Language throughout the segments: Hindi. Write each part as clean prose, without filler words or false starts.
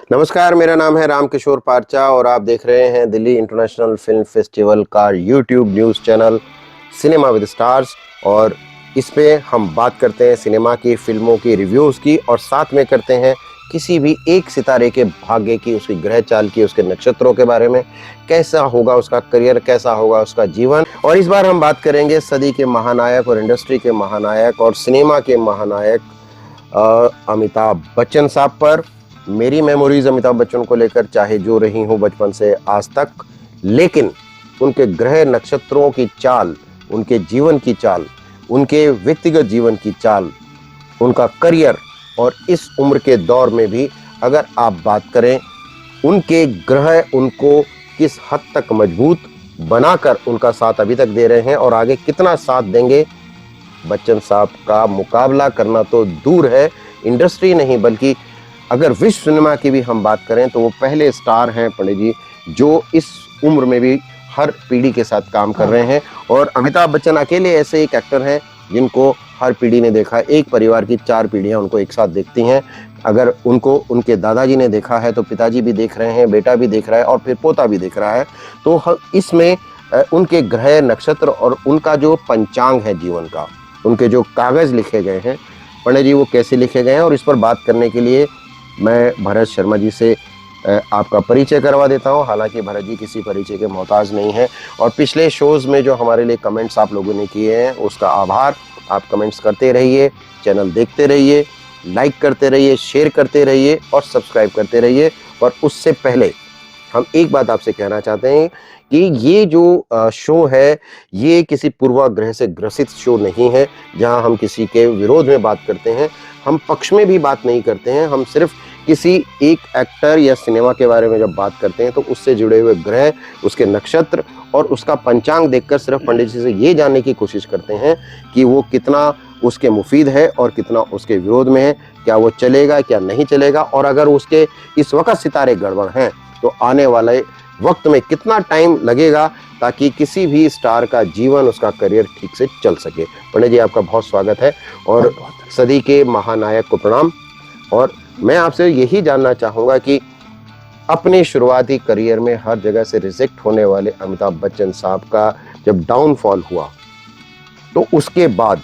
नमस्कार, मेरा नाम है रामकिशोर पारचा और आप देख रहे हैं दिल्ली इंटरनेशनल फिल्म फेस्टिवल का YouTube news channel cinema with stars. और इस पे हम बात करते हैं सिनेमा की, फिल्मों की, रिव्यूज़ की, और साथ में करते हैं किसी भी एक सितारे के भाग्य की, उसकी ग्रह चाल की, उसके नक्षत्रों के बारे में, कैसा होगा उसका करियर, कैसा होगा उसका जीवन। और इस बार हम बात करेंगे सदी के महानायक और इंडस्ट्री के महानायक और सिनेमा के महानायक अमिताभ बच्चन साहब पर। मेरी मेमोरीज अमिताभ बच्चन को लेकर चाहे जो रही हूँ बचपन से आज तक, लेकिन उनके ग्रह नक्षत्रों की चाल, उनके जीवन की चाल, उनके व्यक्तिगत जीवन की चाल, उनका करियर, और इस उम्र के दौर में भी अगर आप बात करें, उनके ग्रह उनको किस हद तक मजबूत बनाकर उनका साथ अभी तक दे रहे हैं और आगे कितना साथ देंगे, बच्चन साहब का मुकाबला करना तो दूर है। इंडस्ट्री नहीं बल्कि अगर विश्व सिनेमा की भी हम बात करें तो वो पहले स्टार हैं पंडित जी, जो इस उम्र में भी हर पीढ़ी के साथ काम कर रहे हैं। और अमिताभ बच्चन अकेले ऐसे एक एक्टर हैं जिनको हर पीढ़ी ने देखा। एक परिवार की 4 पीढ़ियां उनको एक साथ देखती हैं। अगर उनको उनके दादाजी ने देखा है तो पिताजी भी देख रहे हैं, बेटा भी देख रहा है और फिर पोता भी देख रहा है। तो इसमें उनके ग्रह नक्षत्र और उनका जो पंचांग है जीवन का, उनके जो कागज़ लिखे गए हैं पंडित जी, वो कैसे लिखे गए हैं, और इस पर बात करने के लिए मैं भरत शर्मा जी से आपका परिचय करवा देता हूं। हालांकि भरत जी किसी परिचय के मोहताज नहीं हैं, और पिछले शोज़ में जो हमारे लिए कमेंट्स आप लोगों ने किए हैं उसका आभार। आप कमेंट्स करते रहिए, चैनल देखते रहिए, लाइक करते रहिए, शेयर करते रहिए और सब्सक्राइब करते रहिए। और उससे पहले हम एक बात आपसे कहना चाहते हैं कि ये जो शो है ये किसी पूर्वाग्रह से ग्रसित शो नहीं है जहां हम किसी के विरोध में बात करते हैं, हम पक्ष में भी बात नहीं करते हैं। हम सिर्फ किसी एक एक्टर या सिनेमा के बारे में जब बात करते हैं तो उससे जुड़े हुए ग्रह, उसके नक्षत्र और उसका पंचांग देखकर सिर्फ पंडित जी से ये जानने की कोशिश करते हैं कि वो कितना उसके मुफीद है और कितना उसके विरोध में है, क्या वो चलेगा क्या नहीं चलेगा, और अगर उसके इस वक्त सितारे गड़बड़ हैं तो आने वाले वक्त में कितना टाइम लगेगा ताकि किसी भी स्टार का जीवन, उसका करियर ठीक से चल सके। पंडित जी, आपका बहुत स्वागत है और सदी के महानायक को प्रणाम। और मैं आपसे यही जानना चाहूँगा कि अपने शुरुआती करियर में हर जगह से रिजेक्ट होने वाले अमिताभ बच्चन साहब का जब डाउनफॉल हुआ तो उसके बाद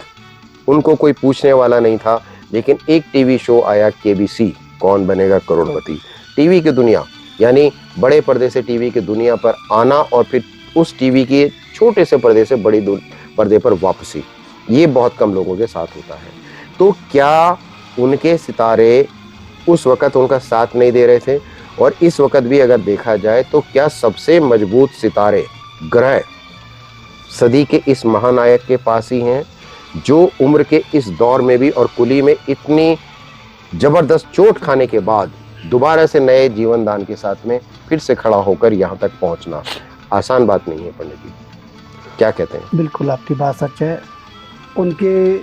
उनको कोई पूछने वाला नहीं था, लेकिन एक टीवी शो आया KBC, कौन बनेगा करोड़पति। टीवी की दुनिया यानी बड़े पर्दे से टीवी की दुनिया पर आना और फिर उस टीवी के छोटे से पर्दे से बड़ी पर्दे पर वापसी, ये बहुत कम लोगों के साथ होता है। तो क्या उनके सितारे उस वक़्त उनका साथ नहीं दे रहे थे, और इस वक़्त भी अगर देखा जाए तो क्या सबसे मजबूत सितारे, ग्रह सदी के इस महानायक के पास ही हैं, जो उम्र के इस दौर में भी और कुली में इतनी ज़बरदस्त चोट खाने के बाद दोबारा से नए जीवन दान के साथ में फिर से खड़ा होकर यहाँ तक पहुँचना आसान बात नहीं है। पंडित जी क्या कहते हैं? बिल्कुल, आपकी बात सच है। उनके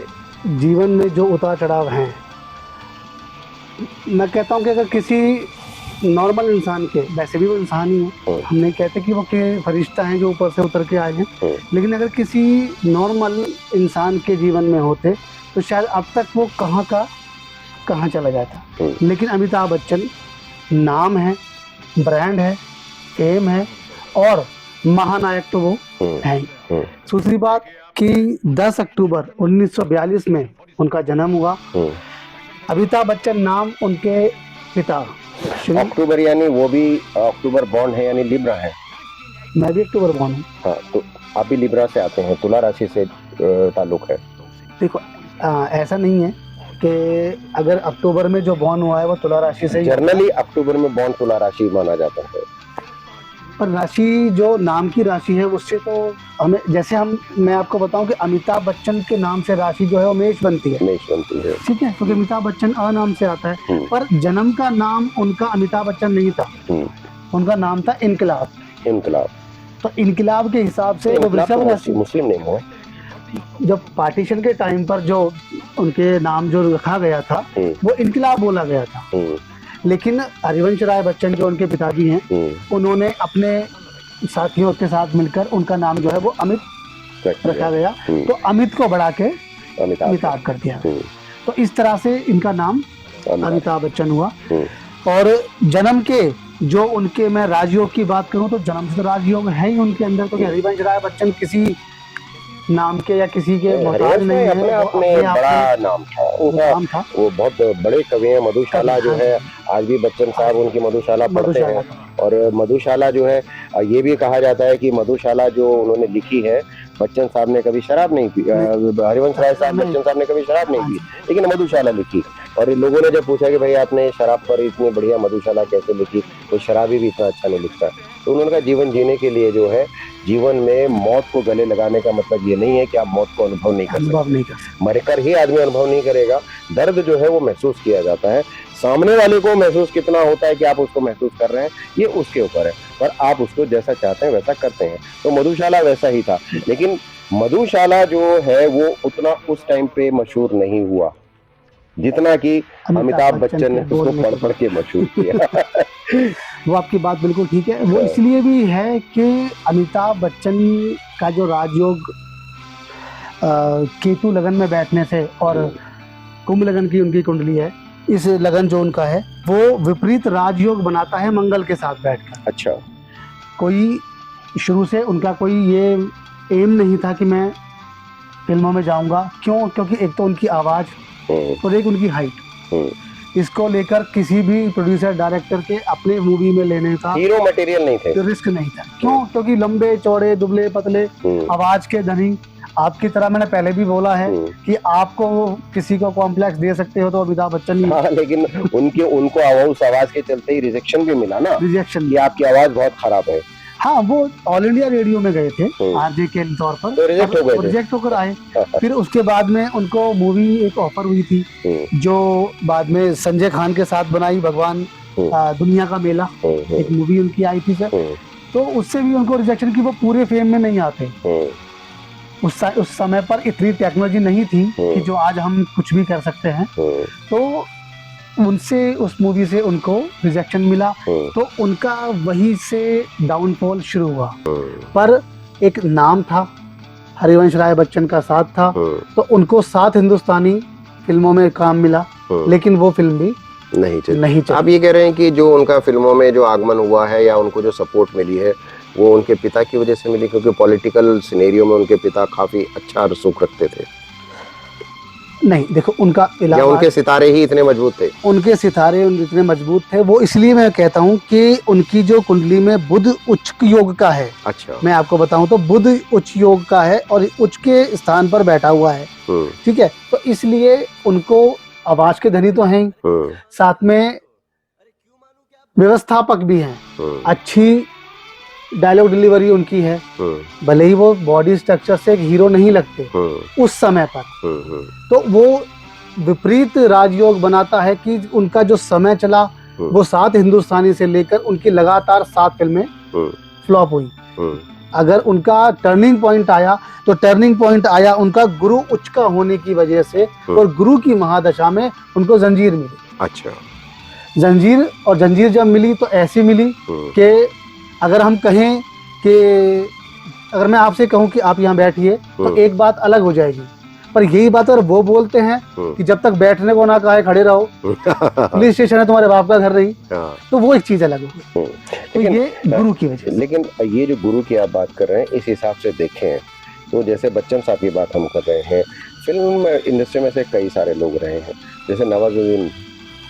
जीवन में जो उतार चढ़ाव हैं, मैं कहता हूँ कि अगर किसी नॉर्मल इंसान के, वैसे भी वो इंसान ही है, हम नहीं कहते कि वो के फरिश्ता हैं जो ऊपर से उतर के आए हैं, लेकिन अगर किसी नॉर्मल इंसान के जीवन में होते तो शायद अब तक वो कहाँ का कहाँ चला जाता। लेकिन अमिताभ बच्चन नाम है, ब्रांड है, एम है और महानायक तो वो है ही। दूसरी बात कि 10 अक्टूबर 1942 में उनका जन्म हुआ। अमिताभ बच्चन नाम उनके पिता अक्टूबर, यानी वो भी अक्टूबर बॉर्न है, यानी लिब्रा है। मैं भी अक्टूबर बॉर्न हूँ। हाँ, तो आप भी लिब्रा से आते हैं, तुला राशि से ताल्लुक है। देखो, ऐसा नहीं है कि अगर अक्टूबर में जो बॉर्न हुआ है वो तुला राशि से, जनरली अक्टूबर में बॉर्न तुला राशि माना जाता है, पर राशि जो नाम की राशि है उससे तो हमें, जैसे मैं आपको बताऊं कि अमिताभ बच्चन के नाम से राशि जो है वो मेष बनती है, ठीक है, क्योंकि अमिताभ बच्चन अ नाम से आता है। पर जन्म का नाम उनका अमिताभ बच्चन नहीं था, उनका नाम था इनकलाब। तो इनकलाब के हिसाब से वो वृषभ राशि, मुस्लिम नेम है। जब पार्टीशन के टाइम पर जो उनके नाम जो रखा गया था वो इनकलाब बोला गया था, लेकिन हरिवंश राय बच्चन जो उनके पिताजी हैं उन्होंने अपने साथियों के साथ मिलकर उनका नाम जो है वो अमित रखा गया। तो अमित को बढ़ा के अमिताभ कर दिया। तो इस तरह से इनका नाम अमिताभ बच्चन हुआ। और जन्म के जो उनके, मैं राजयोग की बात करूं तो जन्म से तो राजयोग है ही उनके अंदर, तो हरिवंश राय बच्चन किसी नाम के या किसी के मोहताज नहीं है। अपने आप में बड़ा नाम था, वो बहुत बड़े कवि हैं। मधुशाला जो है, आज भी बच्चन साहब उनकी मधुशाला पढ़ते हैं। और मधुशाला जो है, ये भी कहा जाता है कि मधुशाला जो उन्होंने लिखी है, बच्चन साहब ने कभी शराब नहीं पी, हरिवंश राय साहब बच्चन साहब ने कभी शराब नहीं पी, लेकिन मधुशाला लिखी। और लोगों ने जब पूछा कि भाई आपने शराब पर इतनी बढ़िया मधुशाला कैसे लिखी, तो शराबी भी इतना अच्छा नहीं लिखता। तो उन्होंने कहा जीवन जीने के लिए जो है, जीवन में मौत को गले लगाने का मतलब ये नहीं है कि आप मौत को अनुभव नहीं कर सकते, मरकर ही आदमी अनुभव नहीं करेगा। दर्द जो है वो महसूस किया जाता है, सामने वाले को महसूस कितना होता है कि आप उसको महसूस कर रहे हैं, ये उसके ऊपर है, पर आप उसको जैसा चाहते हैं वैसा करते हैं। तो मधुशाला वैसा ही था, लेकिन मधुशाला जो है वो उतना उस टाइम पे मशहूर नहीं हुआ जितना कि अमिताभ बच्चन ने उसको पढ़ पढ़ के मशहूर किया। वो आपकी बात बिल्कुल ठीक है। वो इसलिए भी है कि अमिताभ बच्चन का जो राजयोग केतु लगन में बैठने से, और कुंभ लगन की उनकी कुंडली है, इस लगन जो उनका है वो विपरीत राजयोग बनाता है मंगल के साथ बैठकर। अच्छा। कोई शुरू से उनका कोई ये एम नहीं था कि मैं फिल्मों में जाऊंगा। क्यों? क्योंकि एक तो उनकी आवाज़ और एक उनकी हाइट, इसको लेकर किसी भी प्रोड्यूसर डायरेक्टर के अपने मूवी में लेने का हीरो मटेरियल नहीं थे, रिस्क नहीं था। क्यों? क्योंकि लंबे चौड़े दुबले पतले आवाज के धनी, आपकी तरह मैंने पहले भी बोला है कि आपको किसी को कॉम्प्लेक्स दे सकते हो तो अमिताभ बच्चन ही। हाँ, लेकिन उनको उस आवाज के चलते ही रिजेक्शन भी मिला ना, रिजेक्शन, कि आपकी आवाज बहुत खराब है। हाँ, वो ऑल इंडिया रेडियो में गए थे आरजे के तौर पर, तो रिजेक्ट होकर आए। फिर उसके बाद में उनको मूवी एक ऑफर हुई थी जो बाद में संजय खान के साथ बनाई, भगवान दुनिया का मेला, एक मूवी उनकी आई थी सर। तो उससे भी उनको रिजेक्शन की, वो पूरे फेम में नहीं आते। उस समय पर इतनी टेक्नोलॉजी नहीं थी कि जो आज हम कुछ भी कर सकते हैं। तो उनसे, उस मूवी से उनको रिजेक्शन मिला, तो उनका वहीं से डाउनफॉल शुरू हुआ। पर एक नाम था, हरिवंश राय बच्चन का साथ था, तो उनको 7 हिंदुस्तानी फिल्मों में काम मिला, लेकिन वो फिल्म भी नहीं चली। आप ये कह रहे हैं कि जो उनका फिल्मों में जो आगमन हुआ है या उनको जो सपोर्ट मिली है वो उनके पिता की वजह से मिली, क्योंकि पॉलिटिकल सिनेरियो में उनके पिता काफी अच्छा रसूख रखते थे? नहीं, देखो, उनका या उनके सितारे ही इतने मजबूत थे? उनके सितारे इतने मजबूत थे, वो इसलिए मैं कहता हूँ कि उनकी जो कुंडली में बुध उच्च योग का है। अच्छा। मैं आपको बताऊं तो बुध उच्च योग का है और उच्च के स्थान पर बैठा हुआ है, ठीक है। तो इसलिए उनको आवाज के धनी तो हैं, साथ में व्यवस्थापक भी हैं, अच्छी डायलॉग डिलीवरी उनकी है, भले ही वो बॉडी स्ट्रक्चर से एक हीरो नहीं लगते उस समय पर। तो वो विपरीत राजयोग बनाता है कि उनका जो समय चला वो 7 हिंदुस्तानी से लेकर उनकी लगातार 7 फिल्में फ्लॉप हुई। अगर उनका टर्निंग पॉइंट आया तो टर्निंग पॉइंट आया उनका गुरु उच्च का होने की वजह से, और गुरु की महादशा में उनको जंजीर मिली। अच्छा। जंजीर, और जंजीर जब मिली तो ऐसी मिली कि अगर हम कहें कि अगर मैं आपसे कहूं कि आप यहाँ बैठिए तो एक बात अलग हो जाएगी, पर यही बात अगर वो बोलते हैं कि जब तक बैठने को ना कहा खड़े रहो, पुलिस स्टेशन है तुम्हारे बाप का घर नहीं, तो वो एक चीज अलग होगी। तो ये गुरु की वजह से। लेकिन ये जो गुरु की आप बात कर रहे हैं, इस हिसाब से देखें तो जैसे बच्चन साहब की बात हम कर रहे हैं, फिल्म इंडस्ट्री में से कई सारे लोग रहे हैं, जैसे नवाजुद्दीन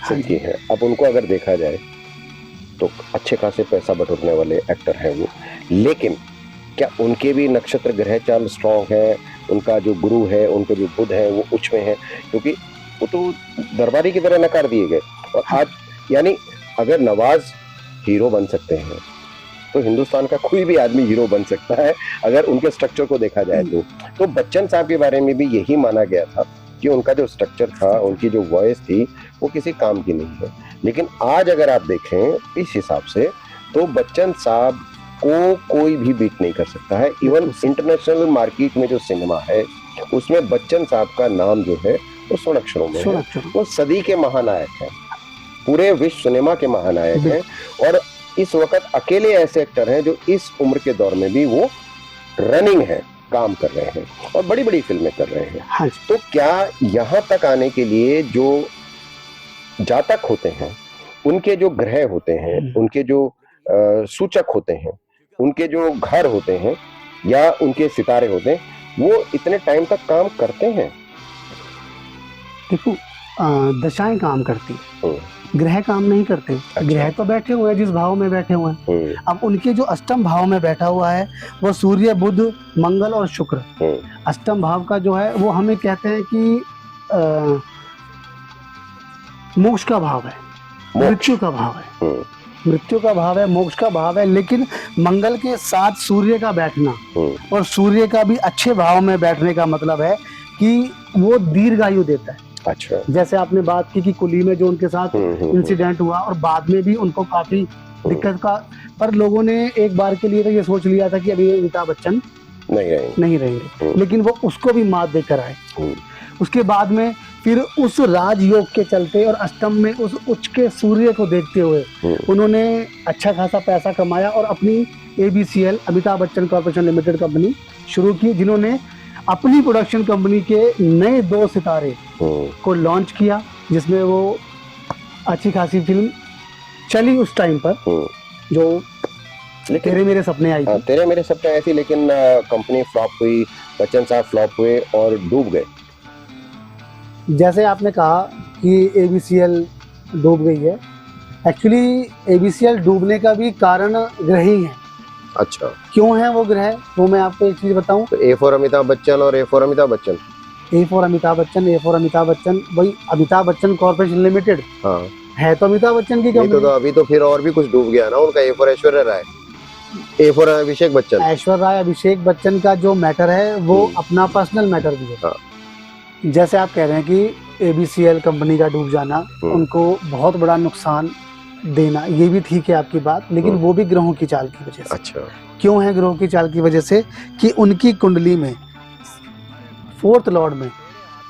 सिद्दीकी है। अब उनको अगर देखा जाए तो अच्छे खासे पैसा बटोरने वाले एक्टर हैं वो, लेकिन क्या उनके भी नक्षत्र ग्रह चाल स्ट्रॉन्ग है? उनका जो गुरु है, उनके जो बुध है वो उच्च में है, क्योंकि वो तो दरबारी की तरह नकार दिए गए। और आज यानी अगर नवाज हीरो बन सकते हैं तो हिंदुस्तान का कोई भी आदमी हीरो बन सकता है, अगर उनके स्ट्रक्चर को देखा जाए तो बच्चन साहब के बारे में भी यही माना गया था कि उनका जो स्ट्रक्चर था, उनकी जो वॉइस थी, वो किसी काम की नहीं है। लेकिन आज अगर आप देखें इस हिसाब से तो बच्चन साहब को कोई भी बीट नहीं कर सकता है। इवन इंटरनेशनल मार्केट में जो सिनेमा है उसमें बच्चन साहब का नाम जो है वो स्वर्ण अक्षरों में है। वो सदी के महानायक हैं, पूरे विश्व सिनेमा के महानायक हैं, और इस वक्त अकेले ऐसे एक्टर हैं जो इस उम्र के दौर में भी वो रनिंग है। काम कर रहे हैं और बड़ी बड़ी फिल्में कर रहे हैं। हाँ जी। तो क्या यहाँ तक आने के लिए जो जातक होते हैं, उनके जो ग्रह होते हैं, उनके जो सूचक होते हैं, उनके जो घर होते हैं या उनके सितारे होते हैं, वो इतने टाइम तक काम करते हैं? देखो, दशाएं काम करती है, ग्रह काम नहीं करते। अच्छा। ग्रह तो बैठे हुए हैं जिस भाव में बैठे हुए हैं। अब उनके जो अष्टम भाव में बैठा हुआ है वो सूर्य, बुध, मंगल और शुक्र। अष्टम भाव का जो है वो हमें कहते हैं कि मोक्ष का भाव है, मृत्यु का भाव है, मृत्यु का भाव है, मोक्ष का भाव है। लेकिन मंगल के साथ सूर्य का बैठना और सूर्य का भी अच्छे भाव में बैठने का मतलब है कि वो दीर्घायु देता है। अच्छा। जैसे आपने बात की कि कुली में जो उनके साथ इंसिडेंट हुआ और बाद में भी उनको काफी दिक्कत का, पर लोगों ने एक बार के लिए तो ये सोच लिया था कि अभी अमिताभ बच्चन नहीं रहेंगे, लेकिन वो उसको भी मात देकर आए। उसके बाद में फिर उस राजयोग के चलते और अष्टम में उस उच्च के सूर्य को देखते हुए उन्होंने अच्छा खासा पैसा कमाया और अपनी ABCL, Amitabh Bachchan corporation limited company शुरू की, जिन्होंने अपनी प्रोडक्शन कंपनी के नए 2 सितारे को लॉन्च किया, जिसमें वो अच्छी खासी फिल्म चली उस टाइम पर, जो तेरे मेरे सपने आई थी। तेरे मेरे सपने आई थी, लेकिन कंपनी फ्लॉप हुई, बच्चन साहब फ्लॉप हुए और डूब गए। जैसे आपने कहा कि ABCL डूब गई है, एक्चुअली ABCL डूबने का भी कारण ग्रह ही है। अच्छा। क्यों है वो ग्रह, वो मैं आपको एक चीज बताऊं। तो A फॉर अमिताभ बच्चन और A for Amitabh Bachchan, A for Amitabh Bachchan, A for Amitabh Bachchan, वही अमिताभ बच्चन कॉर्पोरेशन लिमिटेड है तो अमिताभ बच्चन की कंपनी। तो अभी तो फिर और भी कुछ डूब गया ना उनका। A for Aishwarya Rai, A for Abhishek Bachchan. Aishwarya Rai, Abhishek Bachchan का जो मैटर है वो अपना पर्सनल मैटर भी है। जैसे आप कह रहे हैं कि ABCL कंपनी का डूब जाना, उनको बहुत बड़ा नुकसान देना, ये भी ठीक है आपकी बात, लेकिन वो भी ग्रहों की चाल की वजह से। अच्छा। क्यों है ग्रहों की चाल की वजह से कि उनकी कुंडली में 4th लॉर्ड में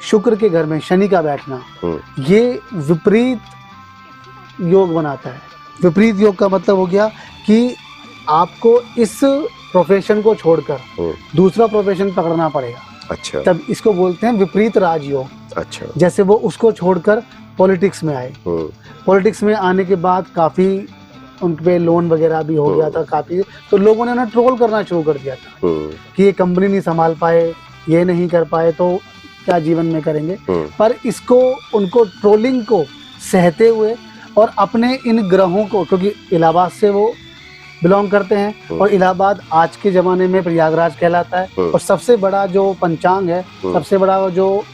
शुक्र के घर में शनि का बैठना, ये विपरीत योग बनाता है। विपरीत योग का मतलब हो गया कि आपको इस प्रोफेशन को छोड़कर दूसरा प्रोफेशन पकड़ना पड़ेगा। अच्छा। तब इसको बोलते हैं विपरीत राजयोग। अच्छा। जैसे वो उसको छोड़कर पॉलिटिक्स में आए, पॉलिटिक्स में आने के बाद काफी उन पे लोन वगैरह भी हो गया था काफी, तो लोगों ने उन्हें ट्रोल करना शुरू कर दिया था कि ये कंपनी नहीं संभाल पाए, ये नहीं कर पाए, तो क्या जीवन में करेंगे। पर इसको, उनको ट्रोलिंग को सहते हुए और अपने इन ग्रहों को, क्योंकि इलाहाबाद से वो बिलोंग करते हैं और इलाहाबाद आज के ज़माने में प्रयागराज कहलाता है और सबसे बड़ा जो पंचांग है, सबसे बड़ा जो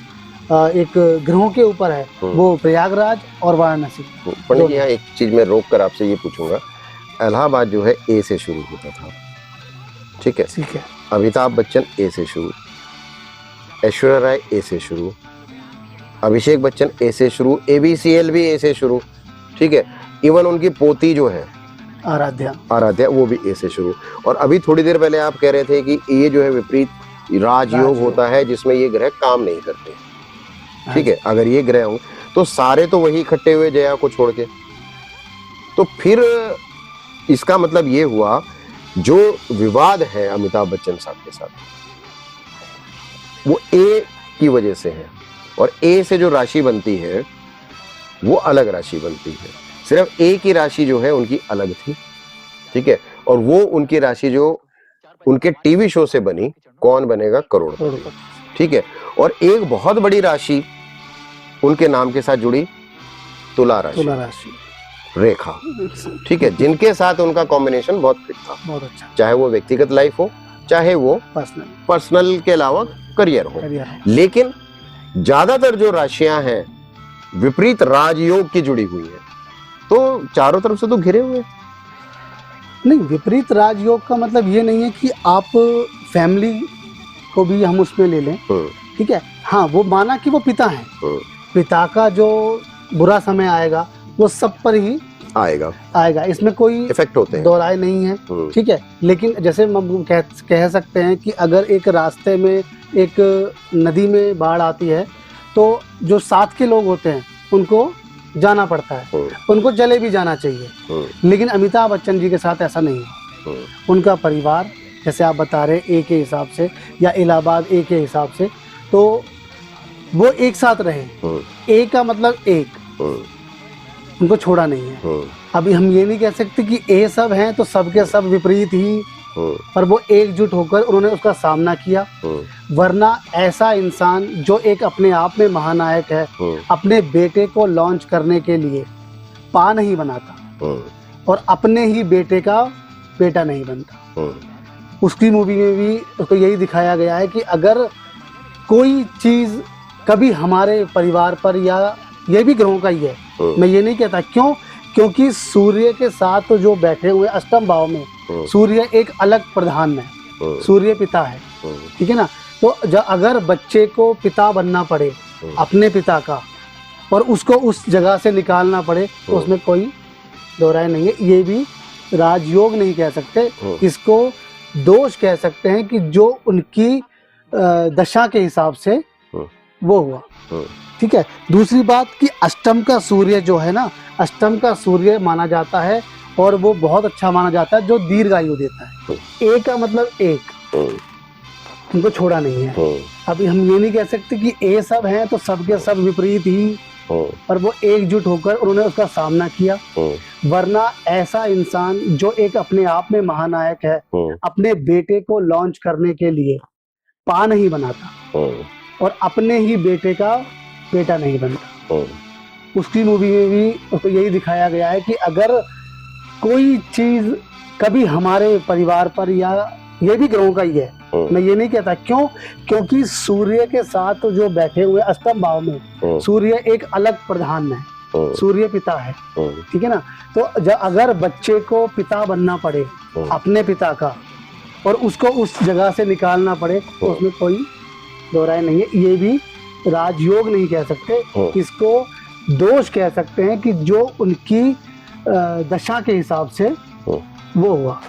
एक ग्रहों के ऊपर है वो प्रयागराज और वाराणसी। पंडित जी, यहाँ एक चीज मैं रोक कर आपसे ये पूछूंगा, इलाहाबाद जो है A से शुरू होता था, ठीक है? ठीक है। अमिताभ बच्चन A से शुरू, ऐश्वर्या राय A से शुरू, अभिषेक बच्चन A से शुरू, ABCL भी A से शुरू, ठीक है? इवन उनकी पोती जो है आराध्या वो भी A से शुरू। और अभी थोड़ी देर पहले आप कह रहे थे कि ये जो है विपरीत राजयोग होता है जिसमें ये ग्रह काम नहीं करते, ठीक है? अगर ये ग्रह हो तो सारे तो वही इकट्ठे हुए जया को छोड़ के, तो फिर इसका मतलब ये हुआ जो विवाद है अमिताभ बच्चन साहब के साथ वो A की वजह से है, और A से जो राशि बनती है वो अलग राशि बनती है। सिर्फ A की राशि जो है उनकी अलग थी, ठीक है? और वो उनकी राशि जो उनके टीवी शो से बनी, कौन बनेगा करोड़पति, ठीक है? और एक बहुत बड़ी राशि उनके नाम के साथ जुड़ी, तुला राशि, रेखा, ठीक है? जिनके साथ उनका कॉम्बिनेशन बहुत फिट था, बहुत अच्छा, चाहे वो व्यक्तिगत लाइफ हो, चाहे वो पर्सनल के अलावा करियर हो। लेकिन ज्यादातर जो राशियां हैं विपरीत राजयोग की जुड़ी हुई है, तो चारों तरफ से तो घिरे हुए। नहीं, विपरीत राजयोग का मतलब ये नहीं है कि आप फैमिली को भी हम उसमें ले लें, ठीक है? हाँ, वो माना कि वो पिता हैं, पिता का जो बुरा समय आएगा वो सब पर ही आएगा, इसमें कोई इफेक्ट होते हैं, दो राय नहीं है, ठीक है? लेकिन जैसे हम कह सकते हैं कि अगर एक रास्ते में एक नदी में बाढ़ आती है तो जो साथ के लोग होते हैं उनको जाना पड़ता है, उनको चले भी जाना चाहिए, लेकिन अमिताभ बच्चन जी के साथ ऐसा नहीं है। उनका परिवार जैसे आप बता रहे ए के हिसाब से या इलाहाबाद ए के हिसाब से, तो वो एक साथ रहे। ए का मतलब एक, उनको छोड़ा नहीं है। अभी हम ये नहीं कह सकते कि ए सब हैं तो सबके सब विपरीत ही, पर वो एकजुट होकर उन्होंने उसका सामना किया। वरना ऐसा इंसान जो एक अपने आप में महानायक है, अपने बेटे को लॉन्च करने के लिए पा नहीं बनाता और अपने ही बेटे का बेटा नहीं बनता। उसकी मूवी में भी उसको यही दिखाया गया है कि अगर कोई चीज़ कभी हमारे परिवार पर, या ये भी ग्रहों का ही है, मैं ये नहीं कहता, क्यों, क्योंकि सूर्य के साथ जो बैठे हुए अष्टम भाव में सूर्य एक अलग प्रधान है, सूर्य पिता है, ठीक है ना। तो अगर बच्चे को पिता बनना पड़े अपने पिता का और उसको उस जगह से निकालना पड़े तो उसमें कोई दो राय नहीं है। ये भी राजयोग नहीं कह सकते, इसको दोष कह सकते हैं कि जो उनकी दशा के हिसाब से वो हुआ, ठीक है। दूसरी बात कि अष्टम का सूर्य जो है ना, अष्टम का सूर्य माना जाता है और वो बहुत अच्छा माना जाता है, जो दीर्घायु देता है। ए का मतलब एक, उनको छोड़ा नहीं है। अभी हम ये नहीं कह सकते कि ए सब हैं तो सबके सब विपरीत ही, पर वो एकजुट होकर उन्होंने उसका सामना किया। वरना ऐसा इंसान जो एक अपने आप में महानायक है, अपने बेटे को लॉन्च करने के लिए पा नहीं बनाता और अपने ही बेटे का बेटा नहीं बनता। उसकी मूवी में भी उसको यही दिखाया गया है कि अगर कोई चीज कभी हमारे परिवार पर, या ये भी ग्रहों का ही है, मैं ये नहीं कहता, क्यों, क्योंकि सूर्य के साथ जो बैठे हुए अष्टम भाव में सूर्य एक अलग प्रधान है, सूर्य पिता है, ठीक है ना। तो अगर बच्चे को पिता बनना पड़े अपने पिता का और उसको उस जगह से निकालना पड़े तो उसमें कोई दो राय नहीं है। ये भी राजयोग नहीं कह सकते, इसको दोष कह सकते हैं कि जो उनकी दशा के हिसाब से वो हुआ,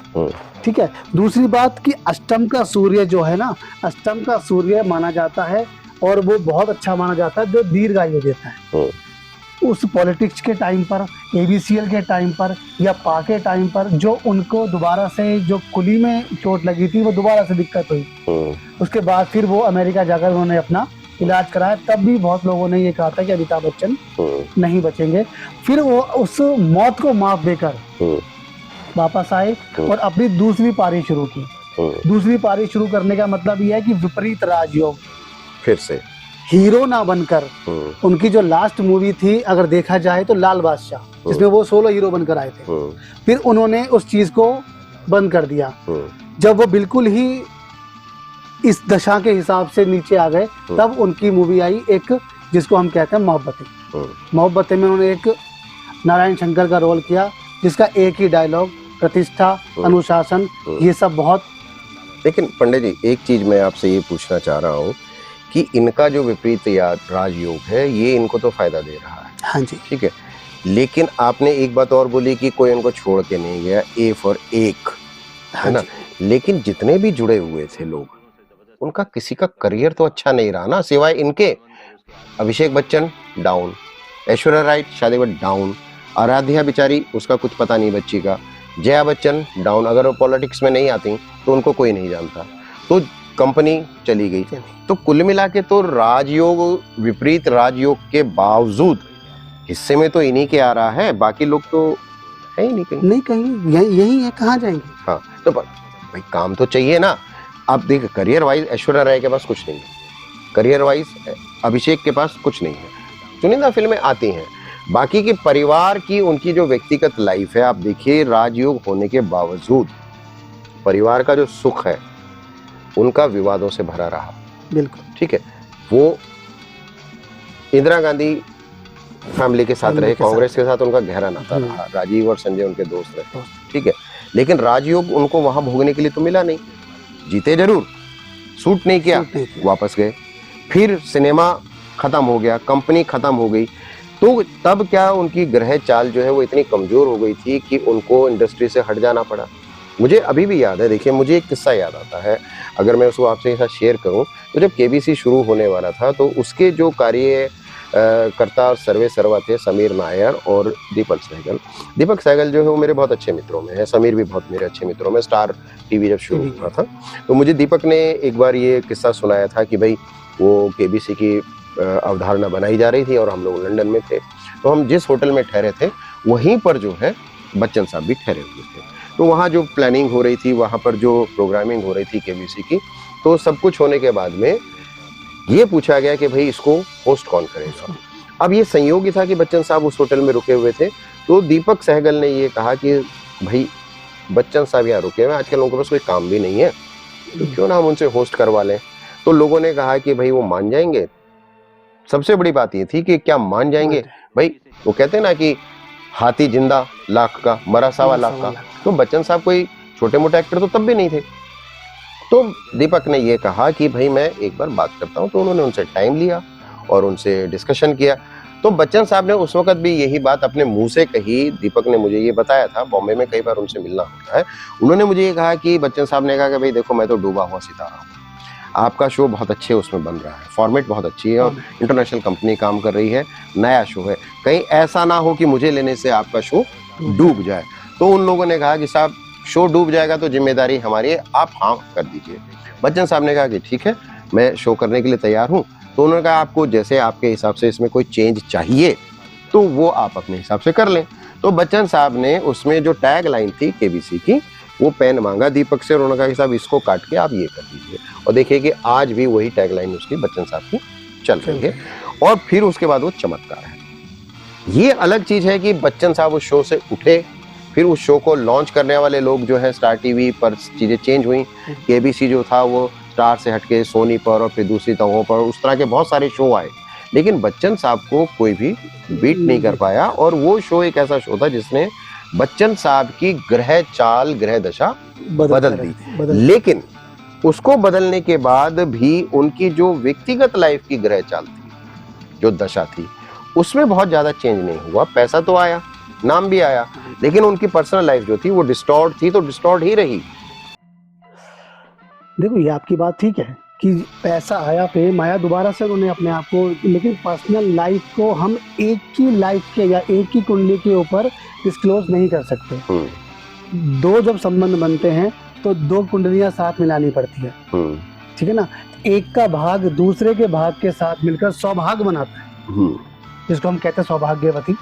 ठीक है। दूसरी बात कि अष्टम का सूर्य जो है ना, अष्टम का सूर्य माना जाता है और वो बहुत अच्छा माना जाता है, जो दीर्घायु देता है। उस पॉलिटिक्स के टाइम पर, एबीसीएल के टाइम पर या पा के टाइम पर, जो उनको दोबारा से जो कुली में चोट लगी थी, वो दोबारा से दिक्कत हुई। उसके बाद फिर वो अमेरिका जाकर उन्होंने अपना इलाज कराया, तब भी बहुत लोगों ने ये कहा था कि अमिताभ बच्चन नहीं बचेंगे। फिर वो उस मौत को माफ देकर वापस आए और अपनी दूसरी पारी शुरू की। दूसरी पारी शुरू करने का मतलब यह है कि विपरीत राजयोग, फिर से हीरो ना बनकर। उनकी जो लास्ट मूवी थी अगर देखा जाए तो लाल बादशाह, जिसमें वो सोलो हीरो बनकर आए थे, फिर उन्होंने उस चीज को बंद कर दिया। जब वो बिल्कुल ही इस दशा के हिसाब से नीचे आ गए, तब उनकी मूवी आई एक, जिसको हम कहते हैं मोहब्बतें। मोहब्बतें में उन्होंने एक नारायण शंकर का रोल किया, जिसका एक ही डायलॉग, प्रतिष्ठा, अनुशासन, ये सब बहुत। लेकिन पंडित जी, एक चीज मैं आपसे ये पूछना चाह रहा हूँ कि इनका जो विपरीत राजयोग है, ये इनको तो फायदा दे रहा है, हाँ जी, ठीक है। लेकिन आपने एक बात और बोली कि कोई इनको छोड़ के नहीं गया, ए फॉर एक, है ना। लेकिन जितने भी जुड़े हुए थे लोग, उनका किसी का करियर तो अच्छा नहीं रहा ना, सिवाय इनके। अभिषेक बच्चन डाउन, ऐश्वर्या राय शादी में डाउन, आराध्या बेचारी, उसका कुछ पता नहीं बच्ची का, जया बच्चन डाउन। अगर वो पॉलिटिक्स में नहीं आती तो उनको कोई नहीं जानता, तो कंपनी चली गई। तो कुल मिला के तो राजयोग, विपरीत राजयोग के बावजूद हिस्से में तो इन्हीं के आ रहा है, बाकी लोग तो है ही नहीं कहीं। नहीं कहीं, यही है, कहाँ जाएंगे। हाँ, तो भाई काम तो चाहिए ना। आप देखिए, करियर वाइज ऐश्वर्या राय के पास कुछ नहीं है, करियर वाइज अभिषेक के पास कुछ नहीं है, चुनिंदा फिल्में आती हैं। बाकी के परिवार की, उनकी जो व्यक्तिगत लाइफ है, आप देखिए, राजयोग होने के बावजूद परिवार का जो सुख है उनका विवादों से भरा रहा। बिल्कुल, ठीक है। वो इंदिरा गांधी फैमिली के साथ रहे, कांग्रेस के साथ उनका गहरा नाता रहा, राजीव और संजय उनके दोस्त रहे, ठीक है। लेकिन राजयोग उनको वहां भोगने के लिए तो मिला नहीं, जीते जरूर, सूट नहीं किया, वापस गए। फिर सिनेमा खत्म हो गया, कंपनी खत्म हो गई, तो तब क्या उनकी ग्रह चाल जो है वो इतनी कमजोर हो गई थी कि उनको इंडस्ट्री से हट जाना पड़ा। मुझे अभी भी याद है, देखिए, मुझे एक किस्सा याद आता है, अगर मैं उसको आपसे साथ शेयर करूं, तो जब केबीसी शुरू होने वाला था तो उसके जो कर्ता और सर्वे सर्वा थे समीर नायर और दीपक सहगल। दीपक सहगल जो है वो मेरे बहुत अच्छे मित्रों में है, समीर भी बहुत मेरे अच्छे मित्रों में। स्टार टीवी जब शुरू हुआ था तो मुझे दीपक ने एक बार ये किस्सा सुनाया था कि भाई वो केबीसी की अवधारणा बनाई जा रही थी और हम लोग लंदन में थे, तो हम जिस होटल में ठहरे थे वहीं पर जो है बच्चन साहब भी ठहरे हुए थे। तो वहाँ जो प्लानिंग हो रही थी, वहाँ पर जो प्रोग्रामिंग हो रही थी केबीसी की, तो सब कुछ होने के बाद में ये पूछा गया कि भाई इसको होस्ट कौन करेगा। अब ये संयोग ही था कि बच्चन साहब उस होटल में रुके हुए थे, तो दीपक सहगल ने ये कहा कि भाई बच्चन साहब यहाँ रुके हुए, आजकल लोगों के पास कोई काम भी नहीं है, तो क्यों ना हम उनसे होस्ट करवा लें। तो लोगों ने कहा कि भाई वो मान जाएंगे। सबसे बड़ी बात ये थी कि क्या मान जाएंगे भाई, वो कहते हैं ना कि हाथी जिंदा लाख का, मरा सवा लाख का। तो बच्चन साहब कोई छोटे मोटे एक्टर तो तब भी नहीं थे। तो दीपक ने ये कहा कि भाई मैं एक बार बात करता हूँ। तो उन्होंने उनसे टाइम लिया और उनसे डिस्कशन किया। तो बच्चन साहब ने उस वक्त भी यही बात अपने मुंह से कही। दीपक ने मुझे ये बताया था, बॉम्बे में कई बार उनसे मिलना होता है। उन्होंने मुझे ये कहा कि बच्चन साहब ने कहा कि भाई देखो मैं तो डूबा हुआ सितारा हूँ, आपका शो बहुत अच्छे उसमें बन रहा है, फॉर्मेट बहुत अच्छी है और इंटरनेशनल कंपनी काम कर रही है, नया शो है, कहीं ऐसा ना हो कि मुझे लेने से आपका शो डूब जाए। तो उन लोगों ने कहा कि साहब शो डूब जाएगा तो जिम्मेदारी हमारी है, आप हाँ कर दीजिए। बच्चन साहब ने कहा कि ठीक है, मैं शो करने के लिए तैयार हूँ। तो उन्होंने कहा आपको जैसे आपके हिसाब से इसमें कोई चेंज चाहिए तो वो आप अपने हिसाब से कर लें। तो बच्चन साहब ने उसमें जो टैग लाइन थी केबीसी की, वो पेन मांगा दीपक से और उन्होंने कहा कि साहब इसको काट के आप ये कर दीजिए। और देखिए कि आज भी वही टैग लाइन उसकी बच्चन साहब की चल रही है। और फिर उसके बाद वो चमत्कार है। ये अलग चीज है कि बच्चन साहब उस शो से उठे, फिर उस शो को लॉन्च करने वाले लोग जो है स्टार टीवी पर चीजें चेंज हुई। केबीसी जो था वो स्टार से हटके सोनी पर और फिर दूसरी तहों पर उस तरह के बहुत सारे शो आए, लेकिन बच्चन साहब को कोई भी बीट नहीं कर पाया। और वो शो एक ऐसा शो था जिसने बच्चन साहब की ग्रह चाल, ग्रह दशा बदल दी। लेकिन उसको बदलने के बाद भी उनकी जो व्यक्तिगत लाइफ की ग्रह चाल थी, जो दशा थी, उसमें बहुत ज्यादा चेंज नहीं हुआ। पैसा तो आया, नाम भी आया, लेकिन उनकी पर्सनल लाइफ जो थी वो डिस्टॉर्ट थी, तो डिस्टॉर्ट ही रही। देखो ये आपकी बात ठीक है कि पैसा आया, फेम आया, दोबारा से उन्होंने अपने आप को, लेकिन पर्सनल लाइफ को हम एक ही लाइफ के या एक ही कुंडली के ऊपर डिस्क्लोज नहीं कर सकते। दो जब संबंध बनते हैं तो दो कुंडलियां साथ मिलानी पड़ती है, ठीक है ना। एक का भाग दूसरे के भाग के साथ मिलकर सौभाग्य बनाता है, जिसको हम कहते हैं सौभाग्यवती।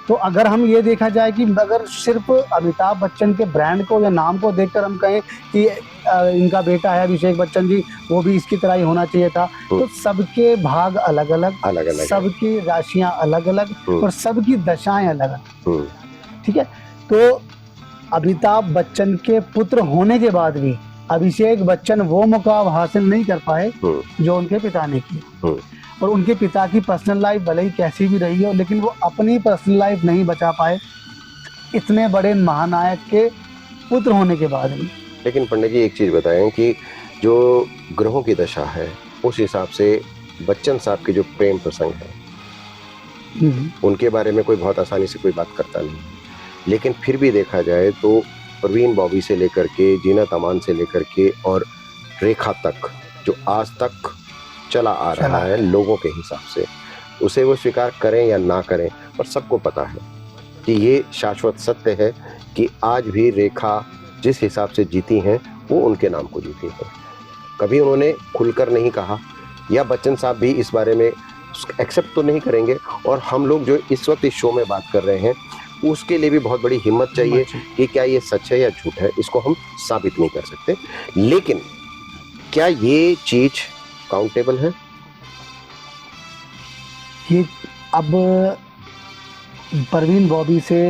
तो अगर हम ये देखा जाए कि अगर सिर्फ अमिताभ बच्चन के ब्रांड को या नाम को देखकर हम कहें कि इनका बेटा है अभिषेक बच्चन जी, वो भी इसकी तरह ही होना चाहिए था, तो सबके भाग अलग अलग, सबकी राशियां अलग अलग और सबकी दशाएं अलग अलग, ठीक है। तो अमिताभ बच्चन के पुत्र होने के बाद भी अभिषेक बच्चन वो मुकाम हासिल नहीं कर पाए जो उनके पिता ने किया। और उनके पिता की पर्सनल लाइफ भले ही कैसी भी रही हो, लेकिन वो अपनी पर्सनल लाइफ नहीं बचा पाए इतने बड़े महानायक के पुत्र होने के बाद भी। लेकिन पंडित जी एक चीज बताएं कि जो ग्रहों की दशा है उस हिसाब से बच्चन साहब के जो प्रेम प्रसंग है उनके बारे में कोई बहुत आसानी से कोई बात करता नहीं, लेकिन फिर भी देखा जाए तो परवीन बॉबी से लेकर के, जीनत अमान से लेकर के और रेखा तक जो आज तक चला आ रहा है लोगों के हिसाब से, उसे वो स्वीकार करें या ना करें, पर सबको पता है कि ये शाश्वत सत्य है कि आज भी रेखा जिस हिसाब से जीती हैं वो उनके नाम को जीती हैं। कभी उन्होंने खुलकर नहीं कहा, या बच्चन साहब भी इस बारे में एक्सेप्ट तो नहीं करेंगे। और हम लोग जो इस वक्त इस शो में बात कर रहे हैं उसके लिए भी बहुत बड़ी हिम्मत चाहिए कि क्या ये सच है या झूठ है, इसको हम साबित नहीं कर सकते। लेकिन क्या ये चीज काउंटेबल है? ये अब परवीन बॉबी से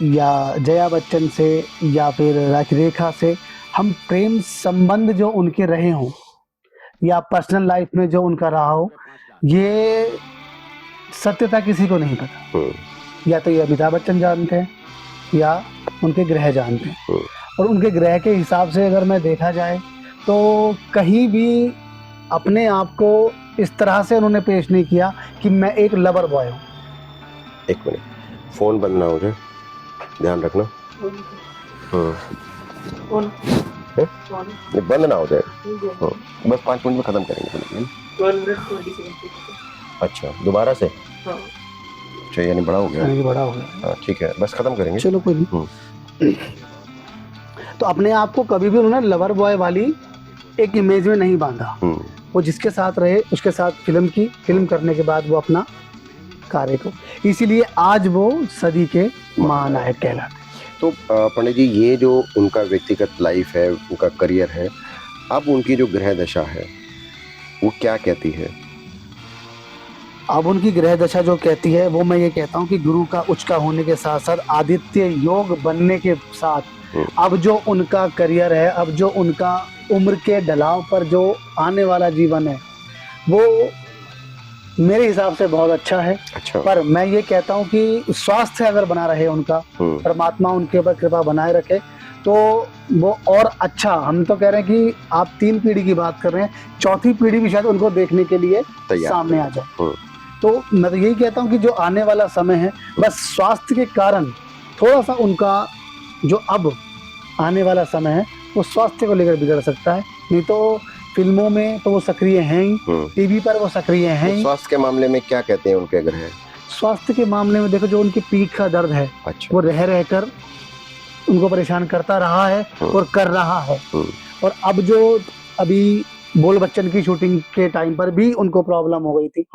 या जया बच्चन से या फिर रेखा से हम प्रेम संबंध जो उनके रहे हों या पर्सनल लाइफ में जो उनका रहा हो, ये सत्यता किसी को नहीं पता। या तो ये अमिताभ बच्चन जानते हैं या उनके ग्रह जानते हैं। और उनके ग्रह के हिसाब से अगर मैं देखा जाए तो कहीं भी अपने आप को इस तरह से उन्होंने पेश नहीं किया कि मैं एक लवर बॉय हूँ। एक मिनट, फोन बंद ना हो जाए, ध्यान रखना। बंद ना हो जाए, बस 5 मिनट में खत्म करेंगे। अच्छा, दोबारा से? हाँ। अच्छा, यानी बड़ा हो गया। यानी कि बड़ा हो गया। हाँ, ठीक है, बस खत्म करेंगे। चलो कोई नहीं। तो अपने आप को कभी भी उन्होंने लवर बॉय वाली एक इमेज में नहीं बांधा। वो जिसके साथ रहे उसके साथ फिल्म करने के बाद वो अपना कार्य को, इसीलिए आज वो सदी के महानायक कहलाते। तो पंडित जी, ये जो उनका व्यक्तिगत लाइफ है, उनका करियर है, अब उनकी जो ग्रह दशा है वो क्या कहती है? अब उनकी ग्रह दशा जो कहती है वो मैं ये कहता हूँ कि गुरु का उच्च होने के साथ साथ आदित्य योग बनने के साथ अब जो उनका करियर है, अब जो उनका उम्र के ढलाव पर जो आने वाला जीवन है वो मेरे हिसाब से बहुत अच्छा है। अच्छा। पर मैं ये कहता हूँ कि स्वास्थ्य अगर बना रहे उनका, परमात्मा उनके ऊपर कृपा बनाए रखे तो वो और अच्छा, हम तो कह रहे हैं कि आप 3 पीढ़ी की बात कर रहे हैं, 4थी पीढ़ी भी शायद उनको देखने के लिए सामने आ जाए। तो मैं तो यही कहता हूँ कि जो आने वाला समय है बस स्वास्थ्य के कारण थोड़ा सा उनका जो अब आने वाला समय है वो स्वास्थ्य को लेकर बिगड़ सकता है, नहीं तो फिल्मों में तो वो सक्रिय हैं ही, टीवी पर वो सक्रिय हैं ही। स्वास्थ्य के मामले में क्या कहते हैं उनके ग्रह? स्वास्थ्य के मामले में देखो, जो उनकी पीठ का दर्द है वो रह रहकर उनको परेशान करता रहा है और कर रहा है। और अब जो अभी बोल बच्चन की शूटिंग के टाइम पर भी उनको प्रॉब्लम हो गई थी,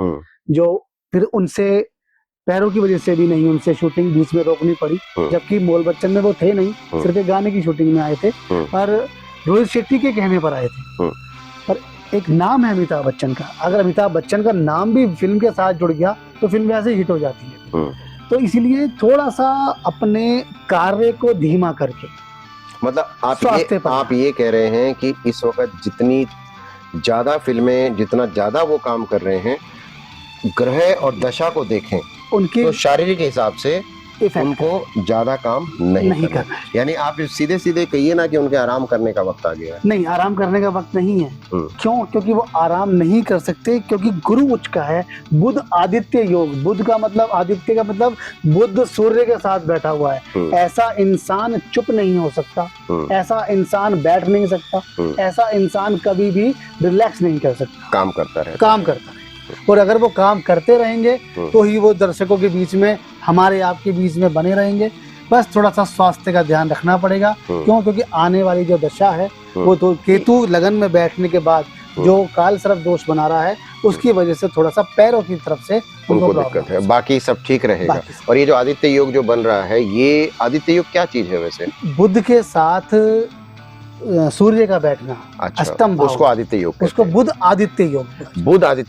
जो फिर उनसे पैरों की वजह से भी नहीं उनसे शूटिंग बीच में रोकनी पड़ी, जबकि बोल बच्चन में वो थे नहीं, सिर्फ एक गाने की शूटिंग में आए थे और रोहित शेट्टी के कहने पर आए थे। पर एक नाम है अमिताभ बच्चन का, अगर अमिताभ बच्चन का नाम भी फिल्म के साथ जुड़ गया तो फिल्म वैसे हिट हो जाती है। तो इसीलिए थोड़ा सा अपने कार्य को धीमा करके, मतलब आप ये कह रहे हैं कि इस वक्त जितनी ज्यादा फिल्में, जितना ज्यादा वो काम कर रहे हैं, ग्रह और दशा को देखें उनकी तो शारीरिक हिसाब से उनको ज्यादा काम नहीं करना। यानी आप सीधे सीधे कहिए ना कि उनके आराम करने का वक्त आ गया है। नहीं, आराम करने का वक्त नहीं है। क्यों? क्योंकि वो आराम नहीं कर सकते, क्योंकि गुरु उच्च का है, बुध आदित्य योग, बुध का मतलब, आदित्य का मतलब बुध सूर्य के साथ बैठा हुआ है। ऐसा इंसान चुप नहीं हो सकता, ऐसा इंसान बैठ नहीं सकता, ऐसा इंसान कभी भी रिलैक्स नहीं कर सकता, काम करता रहे। और अगर वो काम करते रहेंगे तो ही वो दर्शकों के बीच में, हमारे आपके बीच में बने रहेंगे। बस थोड़ा सा स्वास्थ्य का ध्यान रखना पड़ेगा। क्यों? क्योंकि आने वाली जो दशा है वो तो केतु लगन में बैठने के बाद जो काल सर्प दोष बना रहा है उसकी वजह से थोड़ा सा पैरों की तरफ से उनको दिक्कत है, बाकी सब ठीक रहेगा। और ये जो आदित्य योग जो बन रहा है, ये आदित्य योग क्या चीज है वैसे? बुध के साथ सूर्य का बैठना। अच्छा, अष्टम भाव, उसको आदित्य योग, उसको बुध आदित्य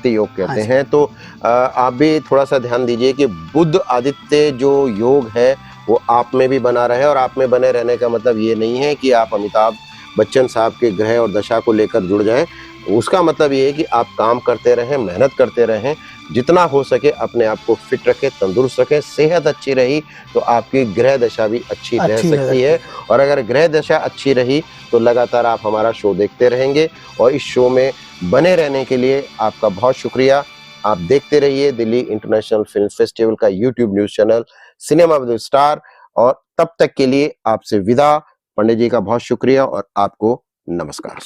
योग कहते हैं। तो आप भी थोड़ा सा ध्यान दीजिए कि बुध आदित्य जो योग है वो आप में भी बना रहे, और आप में बने रहने का मतलब ये नहीं है कि आप अमिताभ बच्चन साहब के ग्रह और दशा को लेकर जुड़ जाएं। उसका मतलब ये है कि आप काम करते रहें, मेहनत करते रहें, जितना हो सके अपने आप को फिट रखें, तंदुरुस्त रखें। सेहत अच्छी रही तो आपकी ग्रह दशा भी अच्छी रह सकती है, और अगर ग्रह दशा अच्छी रही तो लगातार आप हमारा शो देखते रहेंगे। और इस शो में बने रहने के लिए आपका बहुत शुक्रिया। आप देखते रहिए दिल्ली इंटरनेशनल फिल्म फेस्टिवल का YouTube news channel cinema with star, और तब तक के लिए आपसे विदा। पंडित जी का बहुत शुक्रिया और आपको नमस्कार।